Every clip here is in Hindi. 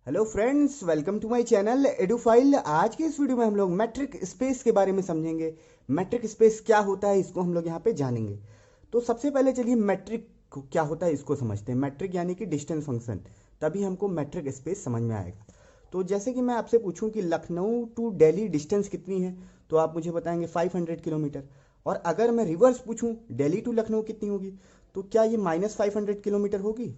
Hello friends, welcome to my channel Edufile. आज के इस वीडियो में हम लोग मैट्रिक स्पेस के बारे में समझेंगे। मैट्रिक स्पेस क्या होता है इसको हम लोग यहाँ पे जानेंगे। तो सबसे पहले चलिए मैट्रिक क्या होता है इसको समझते हैं। मैट्रिक यानी कि डिस्टेंस फंक्शन, तभी हमको मैट्रिक स्पेस समझ में आएगा। तो जैसे कि मैं आपसे पूछूं कि लखनऊ टू दिल्ली डिस्टेंस कितनी है, तो आप मुझे बताएंगे 500 किलोमीटर। और अगर मैं रिवर्स पूछूं दिल्ली टू लखनऊ कितनी होगी, तो क्या ये -500 किलोमीटर होगी?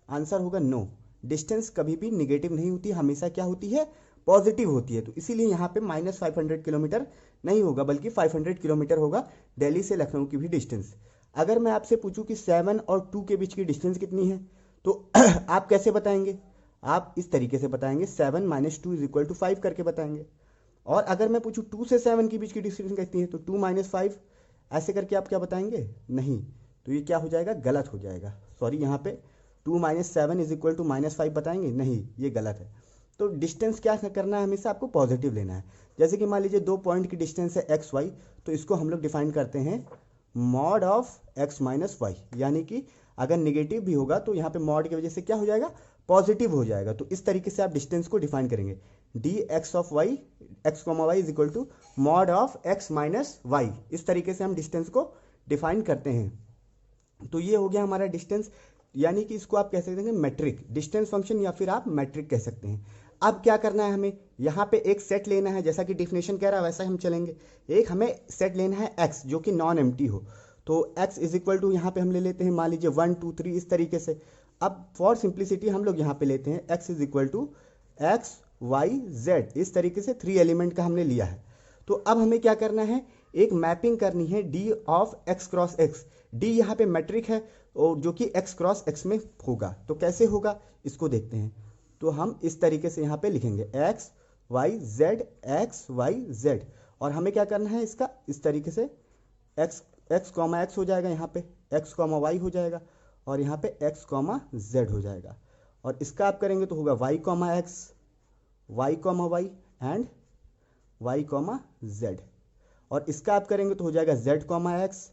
आंसर होगा नो। डिस्टेंस कभी भी निगेटिव नहीं होती, हमेशा क्या होती है, पॉजिटिव होती है। तो इसीलिए यहाँ पे -500 किलोमीटर नहीं होगा, बल्कि 500 किलोमीटर होगा दिल्ली से लखनऊ की भी डिस्टेंस। अगर मैं आपसे पूछूं कि 7 और 2 के बीच की डिस्टेंस कितनी है, तो आप कैसे बताएंगे? आप इस तरीके से बताएंगे, 7 - 2 = 5 करके बताएंगे। और अगर मैं पूछूं 2 से 7 के बीच की डिस्टेंस कितनी है, तो 2 - 5 ऐसे करके आप क्या बताएंगे? नहीं। तो ये क्या हो जाएगा, गलत हो जाएगा। सॉरी, यहाँ पे 2 - 7 = -5 बताएंगे? नहीं, ये गलत है। तो डिस्टेंस क्या करना है, हमेशा आपको पॉजिटिव लेना है। जैसे कि मान लीजिए 2 पॉइंट की डिस्टेंस है एक्स वाई, तो इसको हम लोग डिफाइन करते हैं मॉड ऑफ x - y। यानी कि अगर निगेटिव भी होगा तो यहाँ पे मॉड की वजह से क्या हो जाएगा, पॉजिटिव हो जाएगा। तो इस तरीके से आप डिस्टेंस को डिफाइन करेंगे। D x of y, x, y = mod of x - y। इस तरीके से हम डिस्टेंस को डिफाइन करते हैं। तो ये हो गया हमारा डिस्टेंस, यानी कि इसको आप कह सकते हैं मैट्रिक डिस्टेंस फंक्शन, या फिर आप मैट्रिक कह सकते हैं। अब क्या करना है, हमें यहाँ पे एक सेट लेना है, जैसा कि डिफिनेशन कह रहा है वैसा हम चलेंगे। एक हमें सेट लेना है x जो कि नॉन एम्प्टी हो। तो x = यहाँ पे हम ले लेते हैं, मान लीजिए 1 2 3 इस तरीके से। अब फॉर सिंप्लिसिटी हम लोग यहाँ पे लेते हैं x = x y z, इस तरीके से 3 एलिमेंट का हमने लिया है। तो अब हमें क्या करना है, एक मैपिंग करनी है d of x cross x। d यहाँ पे मैट्रिक है, और जो कि x क्रॉस x में होगा। तो कैसे होगा इसको देखते हैं। तो हम इस तरीके से यहाँ पे लिखेंगे x y z और हमें क्या करना है, इसका इस तरीके से x हो जाएगा, यहाँ पे x y हो जाएगा, और यहाँ पे x z हो जाएगा। और इसका आप करेंगे तो होगा y x, y and y z। और इसका आप करेंगे तो हो जाएगा z x,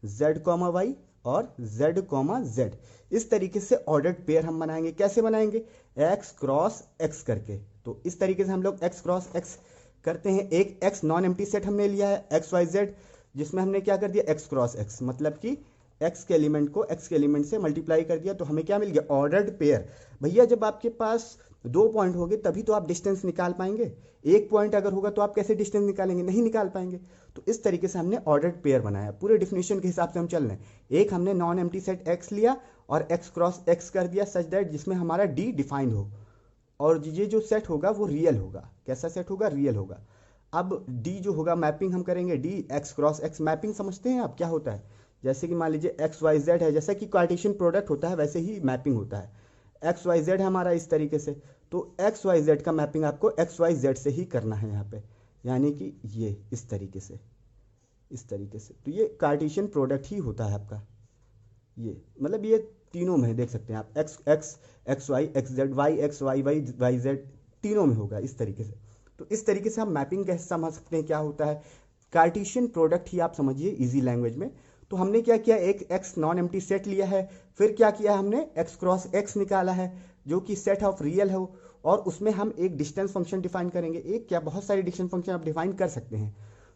z, y और z, इस तरीके से ऑर्डर्ड पेयर हम बनाएंगे। कैसे बनाएंगे, x क्रॉस x करके। तो इस तरीके से हम लोग x क्रॉस x करते हैं। एक x नॉन एम्प्टी सेट हमने लिया है x y z, जिसमें हमने क्या कर दिया, x क्रॉस x, मतलब कि x के एलिमेंट को x के एलिमेंट से मल्टीप्लाई कर दिया, तो हमें क्या मिल गया, ऑर्डर्ड पेयर। भैया जब आपके पास 2 पॉइंट होंगे तभी तो आप डिस्टेंस निकाल पाएंगे। एक पॉइंट अगर होगा तो आप कैसे डिस्टेंस निकालेंगे, नहीं निकाल पाएंगे। तो इस तरीके से हमने ऑर्डर्ड पेयर बनाया। पूरे डिफिनेशन के हिसाब से हम चल रहे हैं। एक हमने नॉन एम्प्टी सेट x लिया और x क्रॉस x कर दिया सच दैट जिसमें हमारा d डिफाइंड हो, और ये जो सेट होगा वो रियल होगा। कैसा सेट होगा, रियल होगा। अब d जो होगा, मैपिंग हम करेंगे d x cross x। Mapping समझते हैं आप क्या होता है? जैसे कि मान लीजिए x y z है, जैसा कि कार्टेशियन प्रोडक्ट होता है वैसे ही मैपिंग होता है। x y z है हमारा इस तरीके से, तो x y z का मैपिंग आपको x y z से ही करना है यहाँ पे, यानी कि ये इस तरीके से, इस तरीके से। तो ये कार्टेशियन प्रोडक्ट ही होता है आपका। ये मतलब ये तीनों में देख सकते हैं आप, x x x y x z, y x y y y z, तीनों में होगा इस तरीके से। तो इस तरीके से हम मैपिंग कैसे समझ सकते हैं क्या होता है, कार्टेशियन प्रोडक्ट ही आप समझिए इजी लैंग्वेज में। तो हमने क्या किया, एक एक्स नॉन एम्प्टी सेट लिया है, फिर क्या किया हमने, एक्स क्रॉस एक्स निकाला है जो कि सेट ऑफ रियल हो, और उसमें हम एक डिस्टेंस फंक्शन डिफाइन करेंगे। एक क्या, बहुत सारे डिस्टेंस फंक्शन आप डिफाइन कर सकते हैं।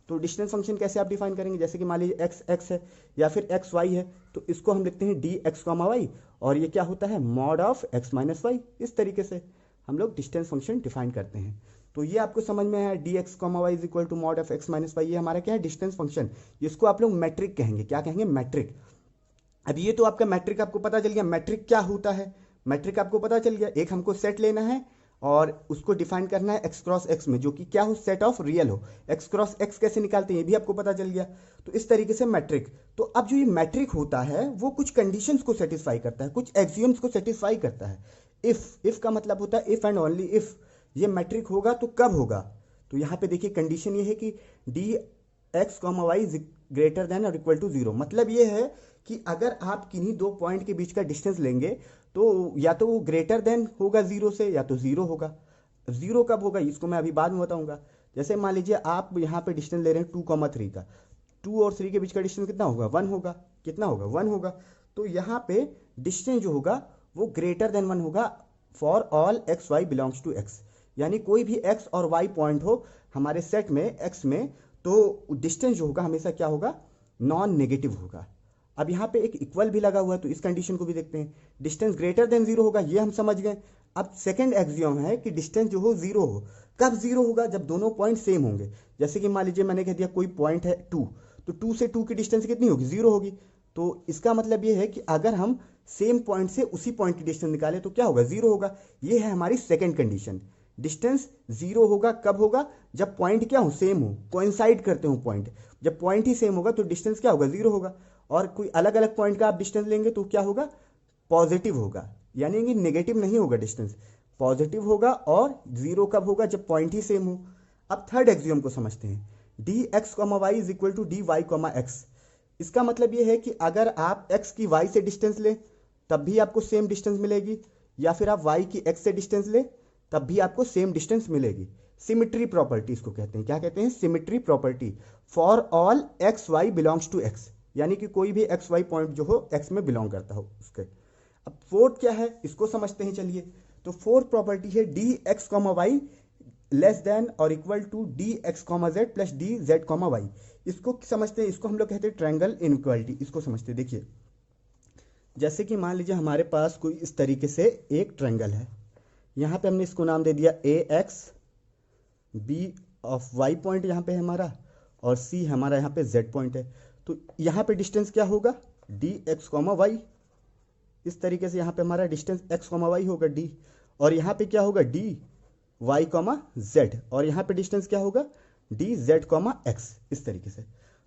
तो डिस्टेंस फंक्शन कैसे आप डिफाइन करेंगे, जैसे कि मान लीजिए एक्स एक्स है या फिर एक्स वाई है, तो इसको हम लिखते हैं डी एक्स कॉमा वाई, और ये क्या होता है, मॉड ऑफ x - y। इस तरीके से हम लोग डिस्टेंस फंक्शन डिफाइन करते हैं। तो ये आपको समझ में आया, d x comma y = mod of x - y। ये हमारा क्या है, डिस्टेंस फंक्शन। इसको आप लोग मैट्रिक कहेंगे। क्या कहेंगे, मैट्रिक। अब ये तो आपका मैट्रिक आपको पता चल गया, मैट्रिक क्या होता है। मैट्रिक आपको पता चल गया, एक हमको सेट लेना है और उसको डिफाइन करना है एक्स क्रॉस एक्स में, जो कि क्या हो, सेट ऑफ रियल हो। एक्स क्रॉस एक्स कैसे निकालते हैं ये भी आपको पता चल गया। तो इस तरीके से मैट्रिक। तो अब जो ये मैट्रिक होता है वो कुछ कंडीशंस को सेटिस्फाई करता है, कुछ एक्सियम्स को सेटिस्फाई करता है। इफ का मतलब होता है इफ एंड ओनली इफ, ये मैट्रिक होगा तो कब होगा। तो यहाँ पे देखिए कंडीशन ये है कि d x comma y greater than और इक्वल टू 0। मतलब ये है कि अगर आप किन्हीं 2 पॉइंट के बीच का डिस्टेंस लेंगे तो या तो वो ग्रेटर देन होगा 0 से, या तो 0 होगा। 0 कब होगा इसको मैं अभी बाद में बताऊंगा। जैसे मान लीजिए आप यहाँ पे डिस्टेंस ले रहे हैं 2,3 का, 2 और 3 के बीच का डिस्टेंस कितना होगा, 1 होगा। कितना होगा, 1 होगा। तो यहाँ पे डिस्टेंस जो होगा वो ग्रेटर देन 1 होगा for all x y belongs to x, यानी कोई भी एक्स और वाई पॉइंट हो हमारे सेट में एक्स में, तो डिस्टेंस जो होगा हमेशा क्या होगा, नॉन नेगेटिव होगा। अब यहाँ पे एक इक्वल भी लगा हुआ है, तो इस कंडीशन को भी देखते हैं। डिस्टेंस ग्रेटर देन जीरो होगा, ये हम समझ गए। अब सेकंड एक्सियोम है कि डिस्टेंस जो हो जीरो हो। कब जीरो होगा, जब दोनों पॉइंट सेम होंगे। जैसे कि मान लीजिए मैंने कह दिया कोई पॉइंट है 2, तो 2 से 2 की डिस्टेंस कितनी होगी, जीरो होगी। तो इसका मतलब ये है कि अगर हम सेम पॉइंट से उसी पॉइंट की डिस्टेंस निकालें तो क्या होगा, जीरो होगा। ये है हमारी सेकंड कंडीशन। डिस्टेंस जीरो होगा कब होगा, जब पॉइंट क्या हो, सेम हो, कोइंसाइड करते हो पॉइंट। जब पॉइंट ही सेम होगा तो डिस्टेंस क्या होगा, जीरो होगा। और कोई अलग अलग पॉइंट का आप डिस्टेंस लेंगे तो क्या होगा, पॉजिटिव होगा, यानी कि नेगेटिव नहीं होगा, डिस्टेंस पॉजिटिव होगा। और जीरो कब होगा, जब पॉइंट ही सेम हो। अब थर्ड एक्सियोम को समझते हैं, d x comma y is equal to d y comma x. इसका मतलब ये है कि अगर आप x की y से डिस्टेंस ले तब भी आपको सेम डिस्टेंस मिलेगी, या फिर आप y की x से डिस्टेंस ले तब भी आपको सेम डिस्टेंस मिलेगी। सिमिट्री प्रॉपर्टी इसको कहते हैं। क्या कहते हैं, symmetry property for all x y belongs to x, यानी कि कोई भी एक्स वाई पॉइंट जो हो x में बिलोंग करता हो उसके। अब फोर्थ क्या है, इसको समझते हैं चलिए। तो फोर्थ प्रॉपर्टी है D x comma Y less than और equal to D x comma Z plus D Z comma Y. इसको समझते हैं, इसको हम लोग कहते हैं ट्रायंगल इनइक्वालिटी। इसको समझते हैं, देखिए जैसे कि मान लीजिए हमारे पास कोई इस तरीके से एक ट्रायंगल है। यहाँ पे हमने इसको नाम दे दिया A X, B of Y point यहाँ पे है हमारा, और सी हमारा यहाँ पे जेड पॉइंट है। तो यहाँ पे डिस्टेंस क्या होगा, डी एक्स कॉमा वाई। इस तरीके से यहाँ पे हमारा डिस्टेंस एक्स कॉमा वाई होगा डी, और यहाँ पे क्या होगा डी वाई कॉमा जेड, और यहाँ पे डिस्टेंस क्या होगा डी जेड कॉमा एक्स, इस तरीके से।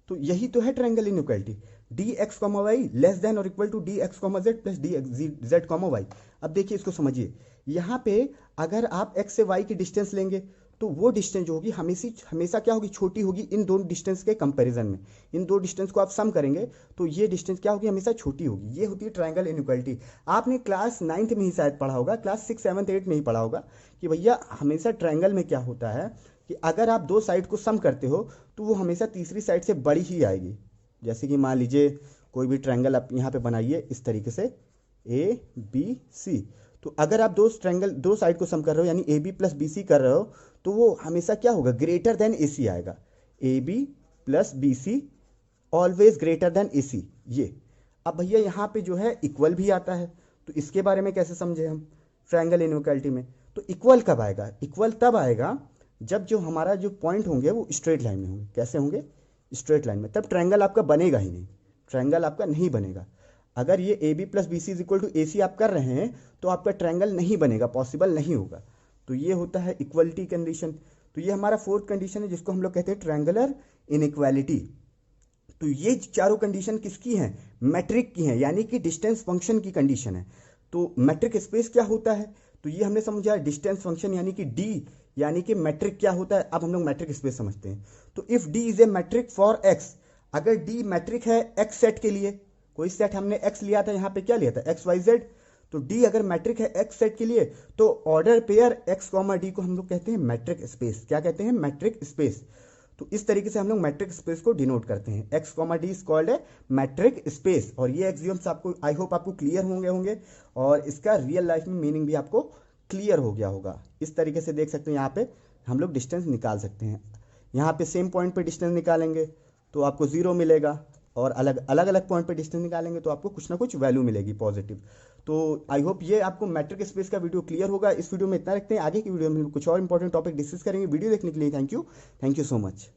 तो यही तो है triangle inequality, D x comma Y less than और equal to D x comma Z plus D Z comma Y. अब देखिए इसको समझिए, यहाँ पे अगर आप एक्स से वाई की डिस्टेंस लेंगे तो वो डिस्टेंस जो होगी हमेशा क्या होगी, छोटी होगी इन दोनों डिस्टेंस के कंपैरिजन में। इन दो डिस्टेंस को आप सम करेंगे तो ये डिस्टेंस क्या होगी, हमेशा छोटी होगी। ये होती है ट्रायंगल इनइक्वालिटी। आपने क्लास 9th में ही शायद पढ़ा होगा, क्लास 6, 7, 8 में ही पढ़ा होगा कि भैया हमेशा ट्रायंगल में क्या होता है कि अगर आप दो साइड को सम करते हो तो वो हमेशा तीसरी साइड से बड़ी ही आएगी। जैसे कि मान लीजिए कोई भी ट्रायंगल आप यहाँ पे बनाइए इस तरीके से ए बी सी, तो अगर आप दो साइड को सम कर रहे हो यानी a B plus B c कर रहे हो तो वो हमेशा क्या होगा, ग्रेटर देन ए सी आएगा। A B plus B C always greater than A C. ये अब भैया यहाँ पे जो है इक्वल भी आता है, तो इसके बारे में कैसे समझे हम ट्रायंगल इनइक्वालिटी में। तो इक्वल कब आएगा, इक्वल तब आएगा जब जो हमारा जो पॉइंट होंगे वो स्ट्रेट लाइन में होंगे। कैसे होंगे, स्ट्रेट लाइन में। तब ट्रायंगल आपका बनेगा ही नहीं, ट्रायंगल आपका नहीं बनेगा। अगर ये A B plus B C is equal to A C आप कर रहे हैं तो आपका ट्रायंगल नहीं बनेगा, पॉसिबल नहीं होगा। तो ये होता है इक्वलिटी कंडीशन। तो ये हमारा फोर्थ कंडीशन है जिसको हम लोग कहते हैं ट्रायंगुलर इनइक्वालिटी। तो ये चारों कंडीशन किसकी हैं, मैट्रिक की हैं, यानी कि डिस्टेंस फंक्शन की कंडीशन है। तो मैट्रिक स्पेस क्या होता है, तो ये हमने समझा डिस्टेंस फंक्शन यानी कि डी, यानी कि मैट्रिक क्या होता है। अब हम लोग मैट्रिक स्पेस समझते हैं। तो if d is a metric for x, अगर डी मैट्रिक है एक्स सेट के लिए, कोई सेट हमने एक्स लिया था, यहाँ पे क्या लिया था एक्स वाई जेड, तो डी अगर मैट्रिक है एक्स सेट के लिए तो order pair x comma D को हम लोग कहते हैं मैट्रिक स्पेस। क्या कहते हैं, मैट्रिक स्पेस। तो इस तरीके से हम लोग मैट्रिक स्पेस को डिनोट करते हैं। X comma D is called है मैट्रिक स्पेस। और ये एक्सियोम्स आपको आई होप आपको क्लियर होंगे और इसका रियल लाइफ में मीनिंग भी आपको क्लियर हो गया होगा। इस तरीके से देख सकते हैं, यहाँ पे हम लोग डिस्टेंस निकाल सकते हैं। यहाँ पे सेम पॉइंट पे डिस्टेंस निकालेंगे तो आपको 0 मिलेगा, और अलग अलग पॉइंट पे डिस्टेंस निकालेंगे तो आपको कुछ ना कुछ वैल्यू मिलेगी पॉजिटिव। तो आई होप ये आपको मैट्रिक स्पेस का वीडियो क्लियर होगा। इस वीडियो में इतना रखते हैं, आगे की वीडियो में कुछ और इंपॉर्टेंट टॉपिक डिस्कस करेंगे। वीडियो देखने के लिए थैंक यू सो मच।